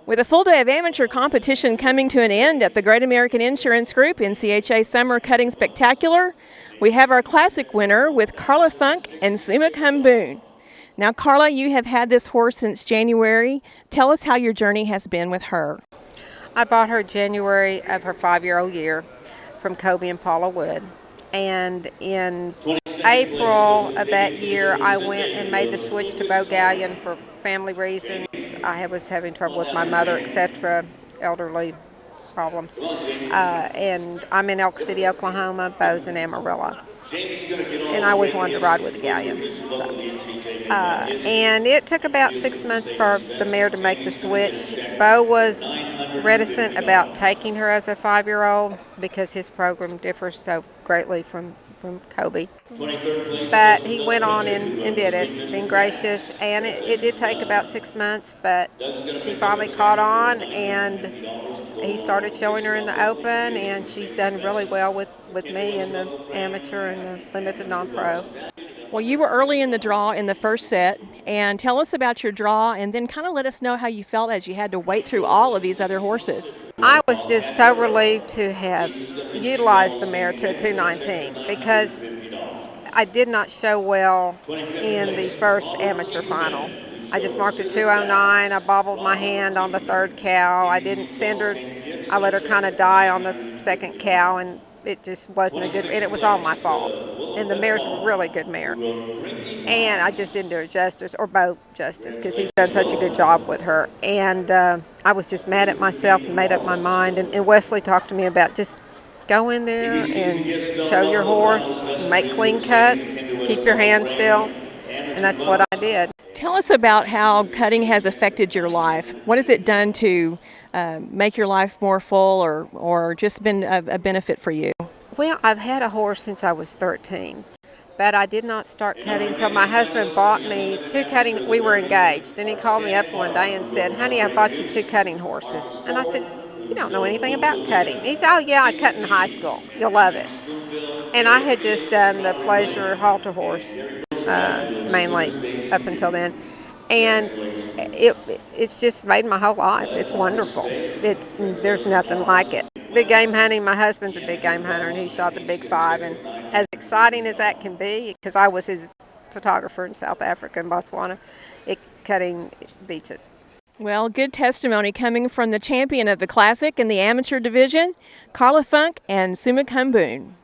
With a full day of amateur competition coming to an end at the Great American Insurance Group NCHA Summer Cutting Spectacular, we have our classic winner with Carla Funk and Suemma Cum Boon. Now, Carla, you have had this horse since January. Tell us how your journey has been with her. I bought her January of her 5-year-old year from Kobe and Paula Wood. And in April of that year, I went and made the switch to Beau Gallion for family reasons. I was having trouble with my mother, etc., elderly problems. And I'm in Elk City, Oklahoma. Beau's in Amarillo. And I always wanted to ride with the Gallion. And it took about 6 months for the mare to make the switch. Beau was reticent about taking her as a 5-year-old because his program differs so greatly from Kobe. But he went on and did it, being gracious. And it did take about 6 months, but she finally caught on, and he started showing her in the open, and she's done really well with me in the amateur and the limited non-pro. Well, you were early in the draw in the first set, and tell us about your draw, and then kind of let us know how you felt as you had to wait through all of these other horses. I was just so relieved to have utilized the mare to a 219 because I did not show well in the first amateur finals. I just marked a 209. I bobbled my hand on the third cow. I didn't send her. I let her kind of die on the second cow, and it just wasn't a good, and it was all my fault. And the mare's a really good mare. And I just didn't do her justice, or Beau justice, because he's done such a good job with her. And I was just mad at myself and made up my mind. And Wesley talked to me about just go in there and show your horse, make clean cuts, keep your hand still. And that's what I did. Tell us about how cutting has affected your life. What has it done to make your life more full, or just been a benefit for you? Well, I've had a horse since I was 13, but I did not start cutting until my husband bought me 2 cutting. We were engaged, and he called me up one day and said, "Honey, I bought you 2 cutting horses." And I said, "You don't know anything about cutting." He said, "Oh, yeah, I cut in high school. You'll love it." And I had just done the pleasure halter horse mainly up until then. And it's just made my whole life. It's wonderful. There's nothing like it. Big game hunting, my husband's a big game hunter, and he shot the big 5. And as exciting as that can be, because I was his photographer in South Africa and Botswana, cutting beats it. Well, good testimony coming from the champion of the Classic in the amateur division, Carla Funk and Suemma Cum Boon.